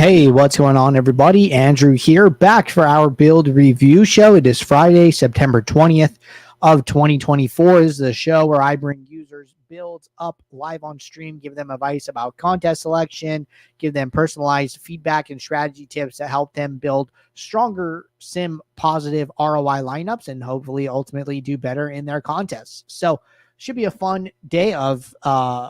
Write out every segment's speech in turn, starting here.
Hey, what's going on, everybody? Andrew here, back for our build review show. It is Friday, September 20th of 2024. This is the show where I bring users builds up live on stream, give them advice about contest selection, give them personalized feedback and strategy tips that help them build stronger sim positive ROI lineups and hopefully ultimately do better in their contests. So should be a fun day of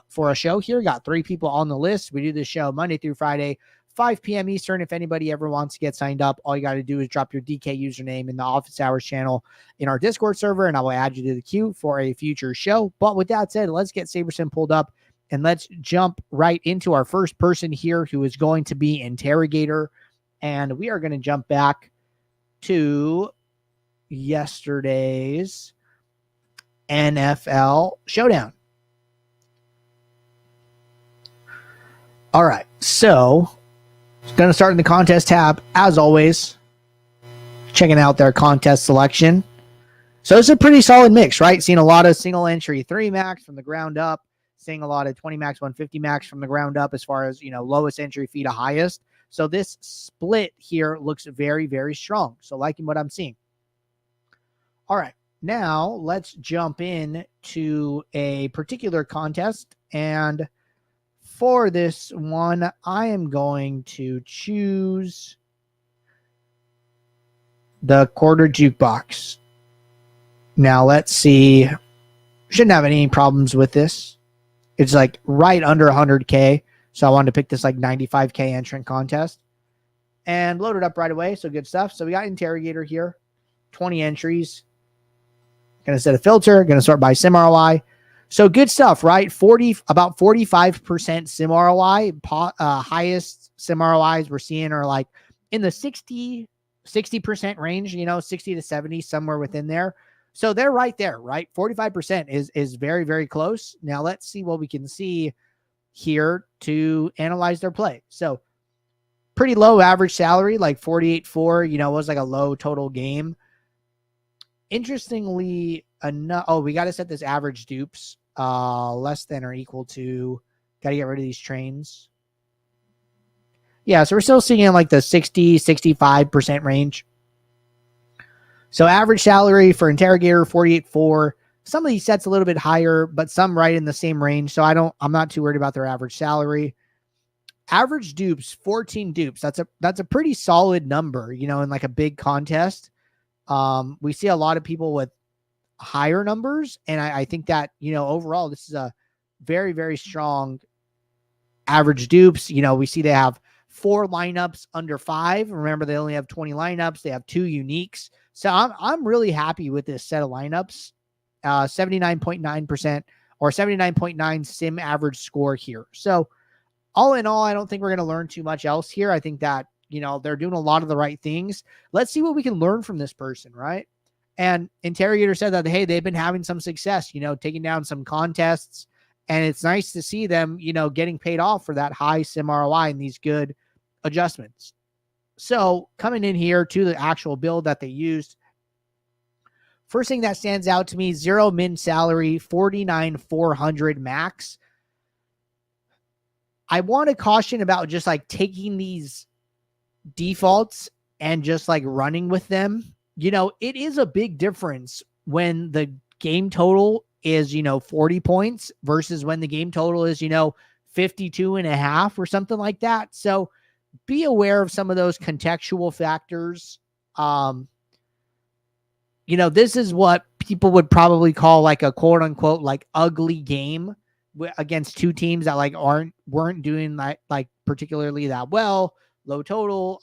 for a show here. Got 3 people on the list. We do this show Monday through Friday, 5 p.m. Eastern. If anybody ever wants to get signed up, all you got to do is drop your DK username in the office hours channel in our Discord server, and I will add you to the queue for a future show. But with that said, let's get SaberSim pulled up, and let's jump right into our first person here, who is going to be Interrogator. And we are going to jump back to yesterday's NFL Showdown. All right, so going to start in the contest tab, as always, checking out their contest selection. So it's a pretty solid mix, right? Seeing a lot of single entry 3 max from the ground up, seeing a lot of 20 max, 150 max from the ground up as far as, lowest entry fee to highest. So this split here looks very, very strong. So liking what I'm seeing. All right, now let's jump in to a particular contest, and for this one, I am going to choose the quarter jukebox. Now, let's see. Shouldn't have any problems with this. It's like right under 100K. So I wanted to pick this like 95K entrant contest and load it up right away. So good stuff. So we got Interrogator here, 20 entries. Going to set a filter, going to sort by sim ROI. So good stuff, right? About 45% sim ROI. Highest sim ROIs we're seeing are like in the 60% range, 60 to 70, somewhere within there. So they're right there, right? 45% is very, very close. Now let's see what we can see here to analyze their play. So pretty low average salary, like 48.4, was like a low total game. Interestingly enough, we got to set this average dupes less than or equal to. Got to get rid of these trains. Yeah, so we're still seeing in like the 60-65% range. So average salary for Interrogator 48.4. Some of these sets a little bit higher, but some right in the same range. So I'm not too worried about their average salary. Average dupes, 14 dupes. That's a pretty solid number, in like a big contest. We see a lot of people with higher numbers, and I think that, overall, this is a very, very strong average dupes. We see they have 4 lineups under 5. Remember, they only have 20 lineups. They have 2 uniques. So I'm really happy with this set of lineups. 79.9% or 79.9 sim average score here. So all in all, I don't think we're going to learn too much else here. I think that, they're doing a lot of the right things. Let's see what we can learn from this person, right? And Interrogator said that, hey, they've been having some success, taking down some contests. And it's nice to see them, getting paid off for that high sim ROI and these good adjustments. So coming in here to the actual build that they used, first thing that stands out to me, 0 min salary, 49,400 max. I want to caution about just like taking these defaults and just like running with them. It is a big difference when the game total is, 40 points versus when the game total is, 52.5 or something like that. So be aware of some of those contextual factors. This is what people would probably call like a quote unquote, like ugly game against 2 teams that like weren't doing like particularly that well, low total.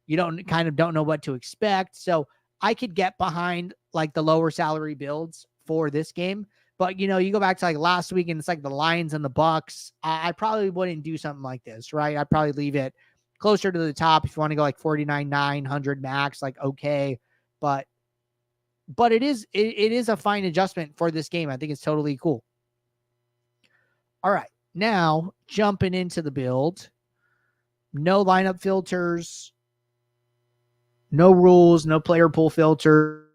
You don't know what to expect. So I could get behind like the lower salary builds for this game. But, you go back to like last week and it's like the Lions and the Bucks. I probably wouldn't do something like this, right? I'd probably leave it closer to the top. If you want to go like 49,900 max, like, okay. But it is a fine adjustment for this game. I think it's totally cool. All right. Now jumping into the build, no lineup filters, no rules, no player pool filters.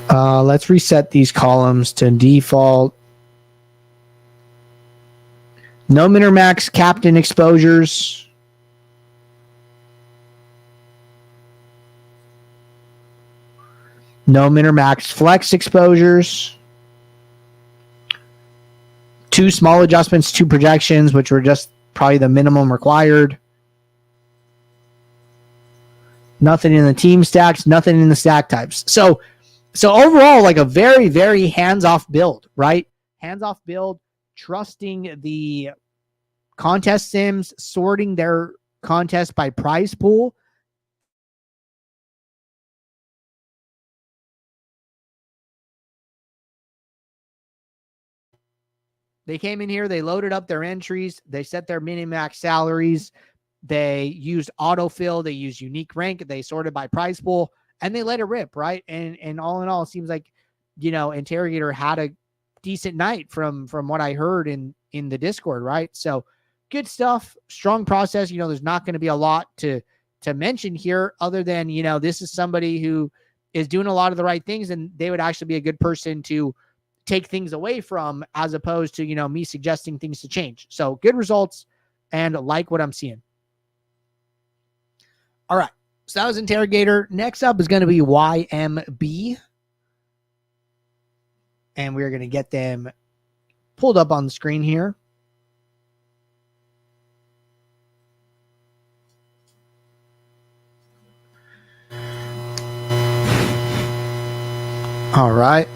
Let's reset these columns to default. No min or max captain exposures. No min or max flex exposures. 2 small adjustments, 2 projections, which were just probably the minimum required. Nothing in the team stacks, nothing in the stack types. So overall, like a very, very hands-off build, right? Hands-off build, trusting the contest sims, sorting their contest by prize pool. They came in here, they loaded up their entries, they set their min-max salaries, they used autofill, they used unique rank, they sorted by prize pool, and they let it rip, right? And all in all, it seems like, Interrogator had a decent night from what I heard in the Discord, right? So good stuff, strong process. There's not going to be a lot to mention here other than, this is somebody who is doing a lot of the right things, and they would actually be a good person to take things away from, as opposed to, me suggesting things to change. So good results and like what I'm seeing. All right. So that was Interrogator. Next up is going to be YMB. And we're going to get them pulled up on the screen here. All right.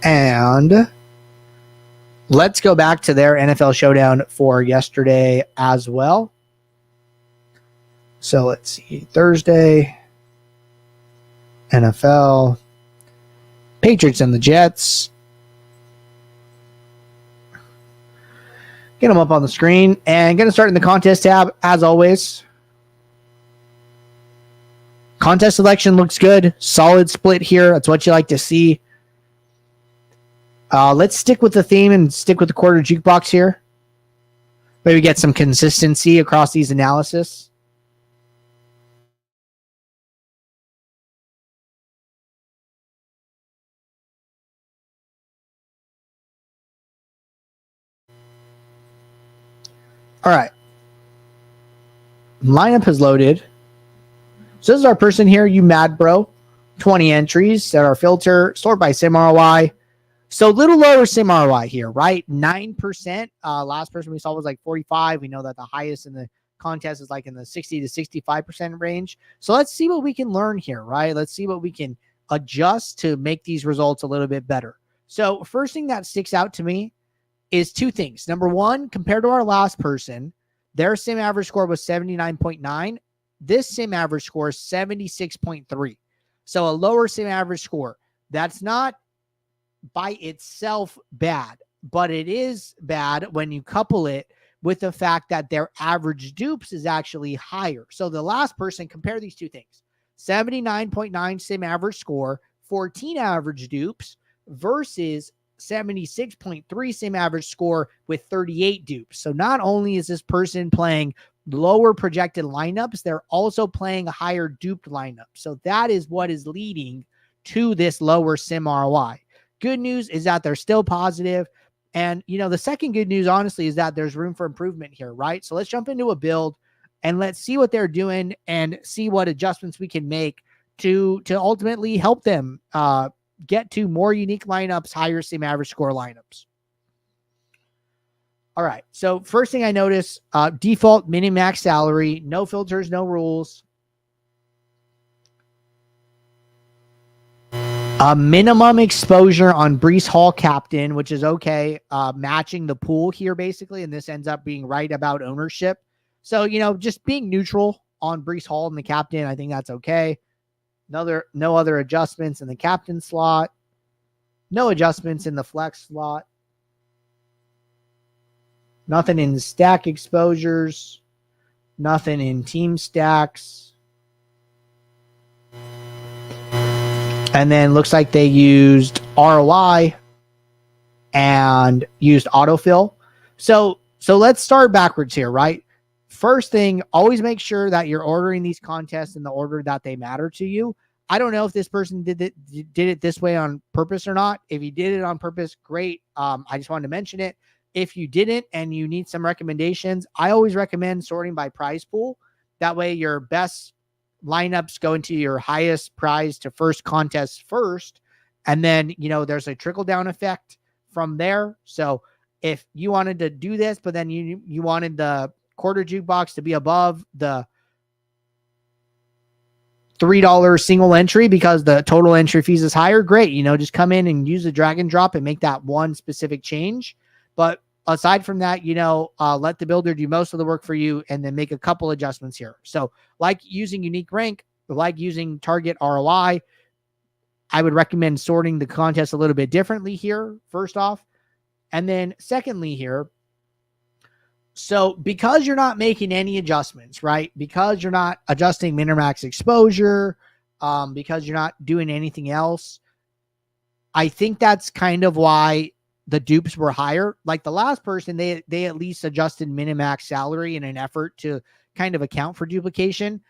And let's go back to their NFL Showdown for yesterday as well. So let's see. Thursday, NFL, Patriots and the Jets. Get them up on the screen. And going to start in the contest tab, as always. Contest selection looks good. Solid split here. That's what you like to see. Let's stick with the theme and stick with the quarter jukebox here. Maybe get some consistency across these analysis. All right. Lineup has loaded. So this is our person here, you mad bro. 20 entries. Set our filter. Sort by sim ROI. So a little lower sim ROI here, right? 9%. Last person we saw was like 45. We know that the highest in the contest is like in the 60 to 65% range. So let's see what we can learn here, right? Let's see what we can adjust to make these results a little bit better. So first thing that sticks out to me is 2 things. Number one, compared to our last person, their sim average score was 79.9. This sim average score is 76.3. So a lower sim average score. That's not by itself bad, but it is bad when you couple it with the fact that their average dupes is actually higher. So the last person, compare these 2 things. 79.9 sim average score, 14 average dupes versus 76.3 sim average score with 38 dupes. So not only is this person playing lower projected lineups, they're also playing a higher duped lineup. So that is what is leading to this lower sim ROI. Good news is that they're still positive. And, the second good news, honestly, is that there's room for improvement here, right? So let's jump into a build and let's see what they're doing and see what adjustments we can make to ultimately help them get to more unique lineups, higher sim average score lineups. All right. So first thing I notice, default min max salary, no filters, no rules. A minimum exposure on Breece Hall captain, which is okay. Matching the pool here, basically. And this ends up being right about ownership. So, just being neutral on Breece Hall and the captain, I think that's okay. No other adjustments in the captain slot. No adjustments in the flex slot. Nothing in stack exposures. Nothing in team stacks. And then looks like they used ROI and used autofill. So let's start backwards here, right? First thing, always make sure that you're ordering these contests in the order that they matter to you. I don't know if this person did it this way on purpose or not. If you did it on purpose, great. I just wanted to mention it. If you didn't and you need some recommendations, I always recommend sorting by prize pool. That way your best lineups go into your highest prize to first contest first. And then, there's a trickle down effect from there. So if you wanted to do this, but then you wanted the quarter jukebox to be above the $3 single entry because the total entry fees is higher, great. Just come in and use the drag and drop and make that one specific change. But aside from that, let the builder do most of the work for you and then make a couple adjustments here. So like using unique rank, like using target ROI, I would recommend sorting the contest a little bit differently here, first off. And then secondly here, so because you're not making any adjustments, right? Because you're not adjusting min or max exposure, because you're not doing anything else, I think that's kind of why the dupes were higher. Like the last person, they at least adjusted min and max salary in an effort to kind of account for duplication.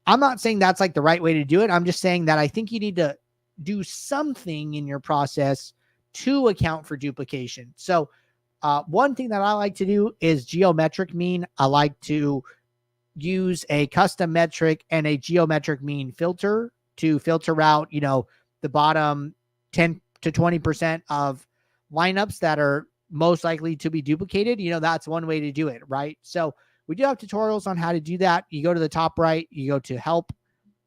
I'm not saying that's like the right way to do it. I'm just saying that I think you need to do something in your process to account for duplication. So one thing that I like to do is geometric mean. I like to use a custom metric and a geometric mean filter to filter out, the bottom 10 to 20% of lineups that are most likely to be duplicated. That's one way to do it, right? So we do have tutorials on how to do that. You go to the top right, you go to help,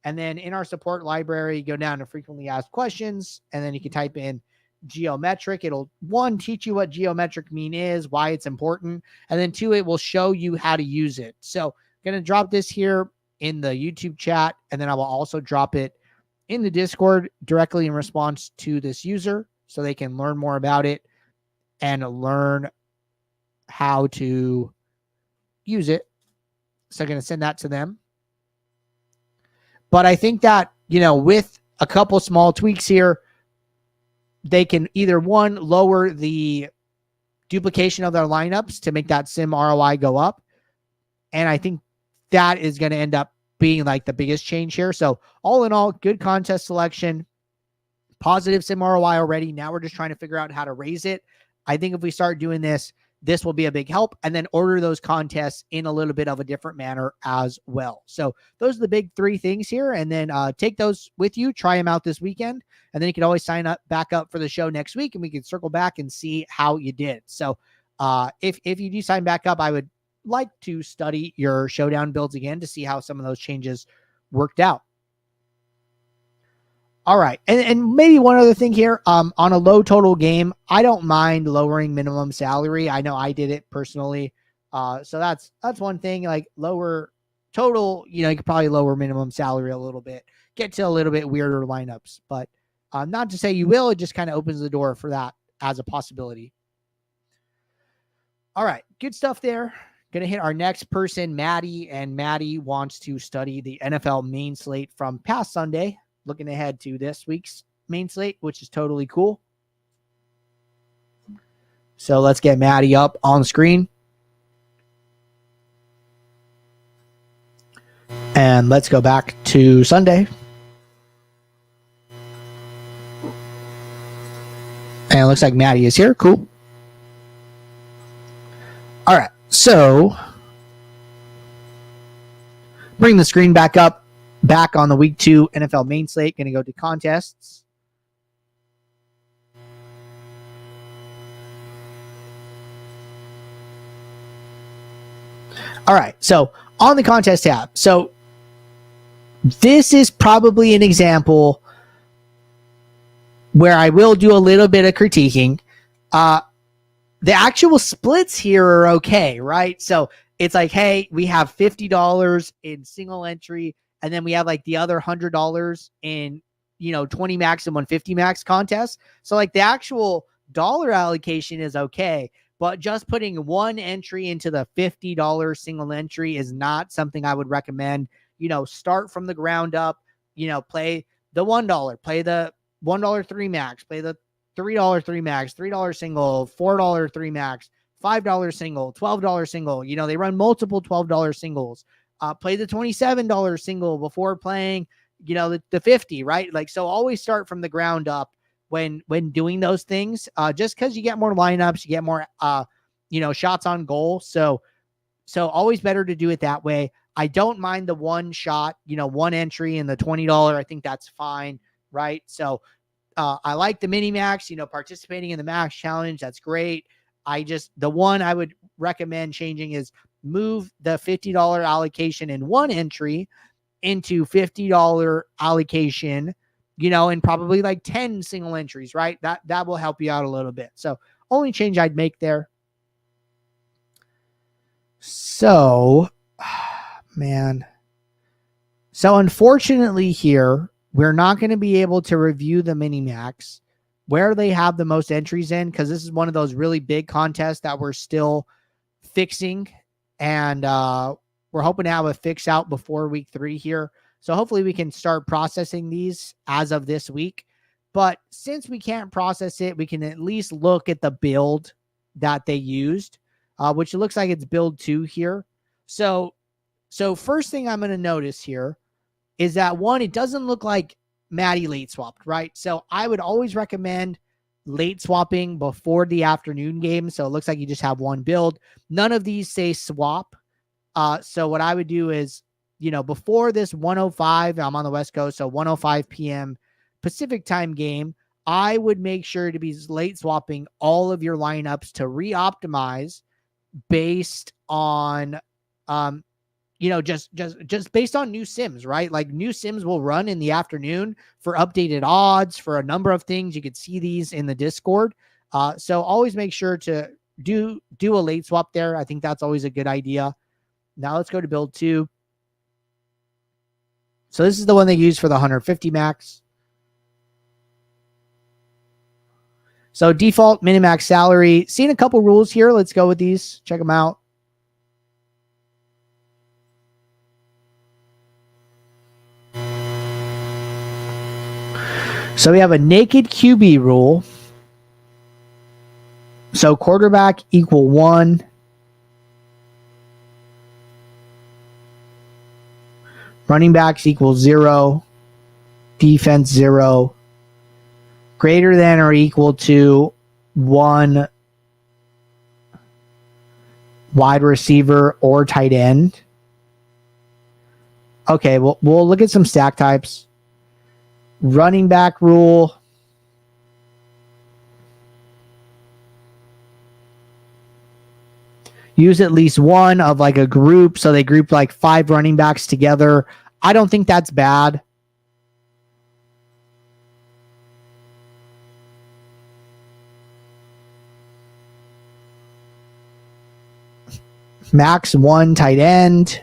and then in our support library, you go down to frequently asked questions, and then you can type in geometric. It'll teach you what geometric mean is, why it's important, and then two, it will show you how to use it. So I'm going to drop this here in the YouTube chat, and then I will also drop it in the Discord directly in response to this user so they can learn more about it and learn how to use it. So I'm going to send that to them. But I think that, with a couple small tweaks here, they can either one, lower the duplication of their lineups to make that sim ROI go up. And I think that is going to end up being like the biggest change here. So all in all, good contest selection, positive sim ROI already. Now we're just trying to figure out how to raise it. I think if we start doing this, this will be a big help, and then order those contests in a little bit of a different manner as well. So those are the big three things here, and then take those with you, try them out this weekend, and then you can always sign up back up for the show next week, and we can circle back and see how you did. So if you do sign back up, I would like to study your showdown builds again to see how some of those changes worked out. All right. And maybe one other thing here, on a low total game, I don't mind lowering minimum salary. I know I did it personally. So that's one thing, like lower total, you could probably lower minimum salary a little bit, get to a little bit weirder lineups, but not to say you will, it just kind of opens the door for that as a possibility. All right. Good stuff there. Going to hit our next person, Maddie, and Maddie wants to study the NFL main slate from past Sunday. Looking ahead to this week's main slate, which is totally cool. So let's get Maddie up on screen. And let's go back to Sunday. And it looks like Maddie is here. Cool. All right. So bring the screen back up. Back on the week 2 NFL main slate. Going to go to contests. All right. So on the contest tab. So this is probably an example where I will do a little bit of critiquing. The actual splits here are okay, right? So it's like, hey, we have $50 in single entry, and then we have like the other $100 in, 20 max and 150 max contests. So like the actual dollar allocation is okay, but just putting one entry into the $50 single entry is not something I would recommend. Start from the ground up, play the $1, play the $1 3 max, play the $3 3 max, $3 single, $4 3 max, $5 single, $12 single. They run multiple $12 singles. Play the $27 single before playing the 50, right? Like, so always start from the ground up when doing those things, just because you get more lineups, you get more, shots on goal. So always better to do it that way. I don't mind the one shot, one entry and the $20. I think that's fine, right? So I like the mini max, participating in the max challenge. That's great. The one I would recommend changing is move the $50 allocation in one entry into $50 allocation, and probably like 10 single entries, right? That will help you out a little bit. So only change I'd make there. So, man. So unfortunately here, we're not going to be able to review the mini max where they have the most entries in, because this is one of those really big contests that we're still fixing. And we're hoping to have a fix out before week 3 here. So hopefully we can start processing these as of this week. But since we can't process it, we can at least look at the build that they used, which looks like it's build 2 here. So first thing I'm going to notice here is that, one, it doesn't look like Maddie late swapped, right? So I would always recommend late swapping before the afternoon game. So it looks like you just have one build. None of these say swap. So what I would do is, before this 105, I'm on the West Coast, so 105 p.m. Pacific time game, I would make sure to be late swapping all of your lineups to re-optimize based on, just based on new sims, right? Like, new sims will run in the afternoon for updated odds for a number of things. You could see these in the Discord. So always make sure to do a late swap there. I think that's always a good idea. Now let's go to build 2. So this is the one they use for the 150 max. So default minimax salary. Seeing a couple rules here. Let's go with these. Check them out. So we have a naked QB rule. So quarterback equal 1. Running backs equal 0. Defense 0. Greater than or equal to 1 wide receiver or tight end. Okay, we'll look at some stack types. Running back rule. Use at least one of like a group. So they group like 5 running backs together. I don't think that's bad. Max 1 tight end.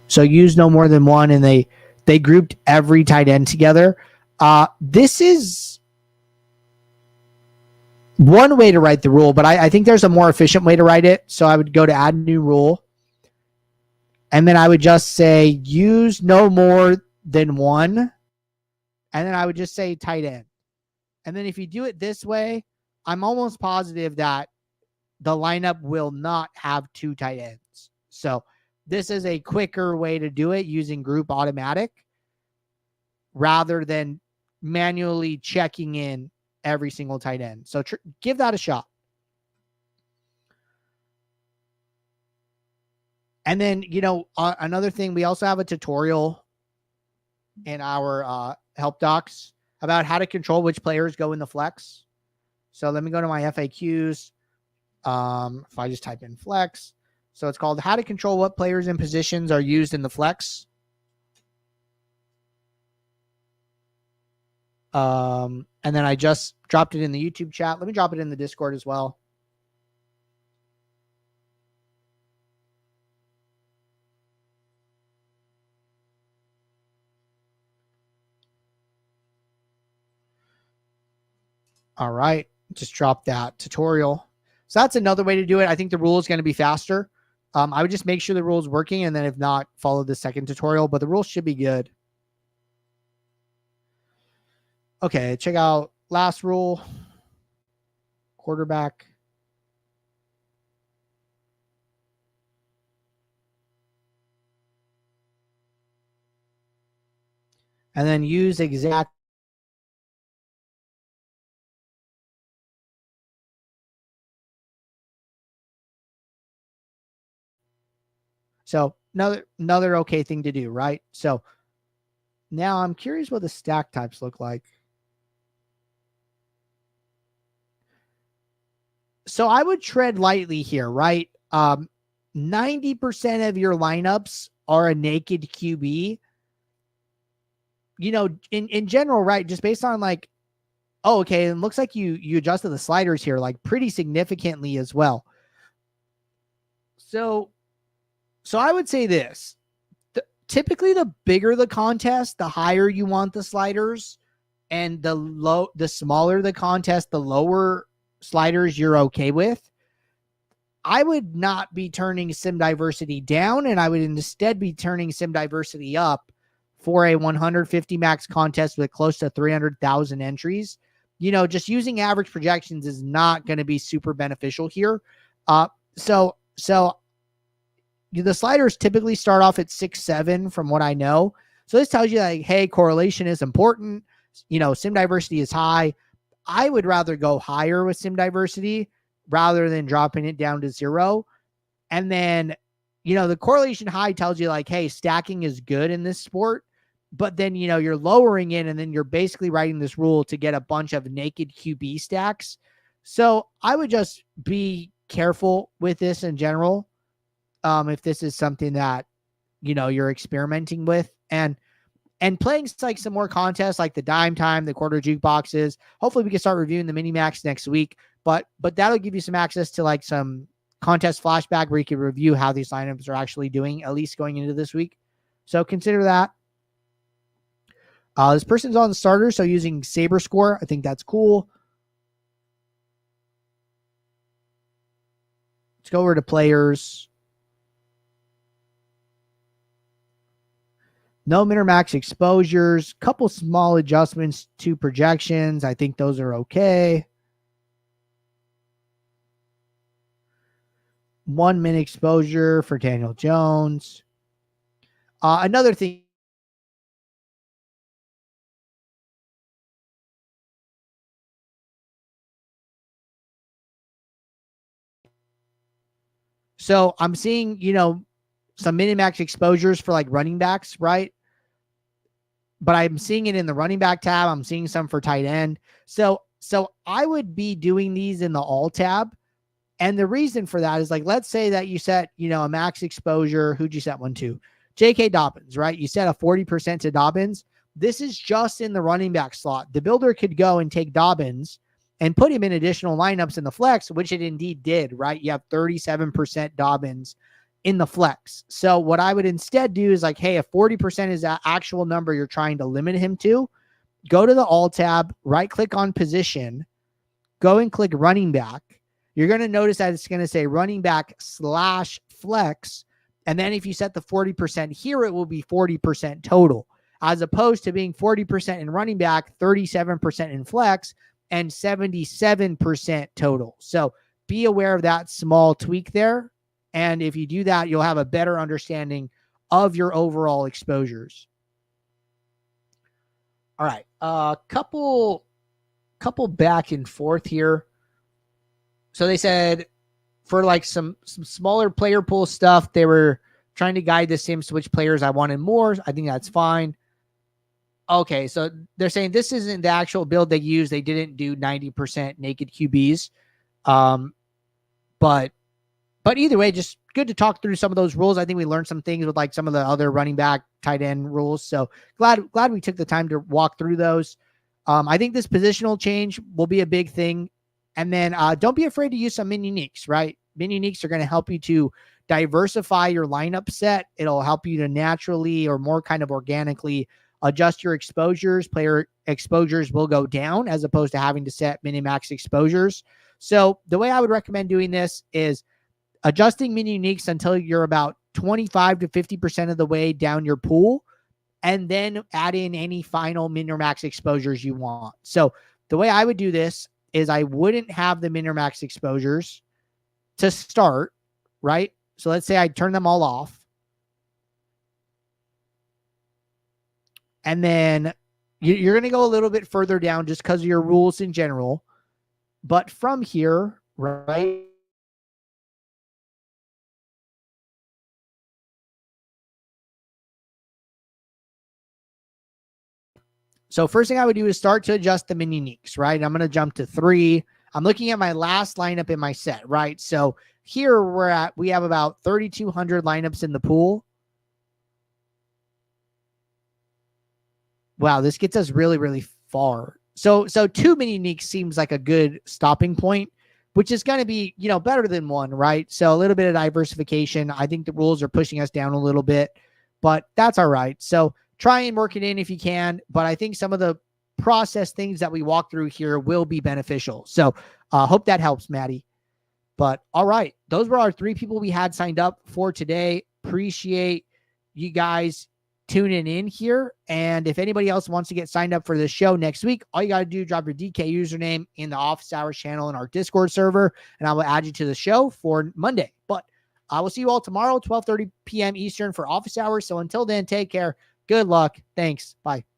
So use no more than 1, and they grouped every tight end together. This is one way to write the rule, but I think there's a more efficient way to write it. So I would go to add new rule. And then I would just say use no more than 1. And then I would just say tight end. And then if you do it this way, I'm almost positive that the lineup will not have 2 tight ends. So this is a quicker way to do it using group automatic rather than manually checking in every single tight end. So give that a shot. And then, another thing, we also have a tutorial in our help docs about how to control which players go in the flex. So let me go to my FAQs. If I just type in flex, so it's called how to control what players and positions are used in the flex. And then I just dropped it in the YouTube chat. Let me drop it in the Discord as well. All right. Just drop that tutorial. So that's another way to do it. I think the rule is going to be faster. I would just make sure the rule is working, and then if not, follow the second tutorial, but the rules should be good. Okay, check out last rule. Quarterback. and then use exact. So another okay thing to do, right? So now I'm curious what the stack types look like. So I would tread lightly here, right? 90% of your lineups are a naked QB. You know, in general, right? Just based on like, oh, okay, it looks like you adjusted the sliders here like pretty significantly as well. So I would say this. Typically the bigger the contest, the higher you want the sliders, and the smaller the contest, the lower sliders you're okay with. I would not be turning sim diversity down, and I would instead be turning sim diversity up for a 150 max contest with close to 300,000 entries. You know, just using average projections is not going to be super beneficial here. So the sliders typically start off at 6-7 from what I know. So this tells you like, hey, correlation is important. You know, sim diversity is high. I would rather go higher with sim diversity rather than dropping it down to 0. And then, you know, the correlation high tells you like, hey, stacking is good in this sport. But then, you know, you're lowering it and then you're basically writing this rule to get a bunch of naked QB stacks. So I would just be careful with this in general. If this is something that, you know, you're experimenting with and playing like some more contests like the dime time, the quarter jukeboxes. Hopefully we can start reviewing the mini max next week, but that'll give you some access to like some contest flashback where you can review how these lineups are actually doing, at least going into this week. So consider that. This person's on the starter, so using Saber Score, I think that's cool. Let's go over to players. No min or max exposures, couple small adjustments to projections. I think those are okay. 1 min exposure for Daniel Jones. Another thing. So I'm seeing, you know, some min and max exposures for like running backs, right? But I'm seeing it in the running back tab. I'm seeing some for tight end. So I would be doing these in the all tab. And the reason for that is like, let's say that you set, you know, a max exposure. Who'd you set one to? J.K. Dobbins, right? You set a 40% to Dobbins. This is just in the running back slot. The builder could go and take Dobbins and put him in additional lineups in the flex, which it indeed did, right? You have 37% Dobbins in the flex. So what I would instead do is like, hey, if 40% is that actual number you're trying to limit him to, go to the all tab, right click on position, go and click running back. You're going to notice that it's going to say running back / flex. And then if you set the 40% here, it will be 40% total, as opposed to being 40% in running back, 37% in flex, and 77% total. So be aware of that small tweak there. And if you do that, you'll have a better understanding of your overall exposures. All right. Couple back and forth here. So they said for like some smaller player pool stuff, they were trying to guide the sim switch players. I wanted more. I think that's fine. Okay, so they're saying this isn't the actual build they used. They didn't do 90% naked QBs. But either way, just good to talk through some of those rules. I think we learned some things with like some of the other running back tight end rules. So glad we took the time to walk through those. I think this positional change will be a big thing. And then don't be afraid to use some min uniques, right? Min uniques are going to help you to diversify your lineup set. It'll help you to naturally or more kind of organically adjust your exposures. Player exposures will go down as opposed to having to set min and max exposures. So the way I would recommend doing this is adjusting min uniques until you're about 25 to 50% of the way down your pool, and then add in any final min or max exposures you want. So the way I would do this is I wouldn't have the min or max exposures to start, right? So let's say I turn them all off. And then you're going to go a little bit further down just because of your rules in general. But from here, right? So first thing I would do is start to adjust the mini uniques, right? I'm going to jump to 3. I'm looking at my last lineup in my set, right? So here we have about 3,200 lineups in the pool. Wow, this gets us really, really far. So 2 mini uniques seems like a good stopping point, which is going to be, better than 1, right? So a little bit of diversification. I think the rules are pushing us down a little bit, but that's all right. So try and work it in if you can. But I think some of the process things that we walk through here will be beneficial. So hope that helps, Maddie. But all right, those were our 3 people we had signed up for today. Appreciate you guys tuning in here. And if anybody else wants to get signed up for the show next week, all you got to do, drop your DK username in the Office Hours channel in our Discord server, and I will add you to the show for Monday. But I will see you all tomorrow, 12:30 p.m. Eastern for Office Hours. So until then, take care. Good luck. Thanks. Bye.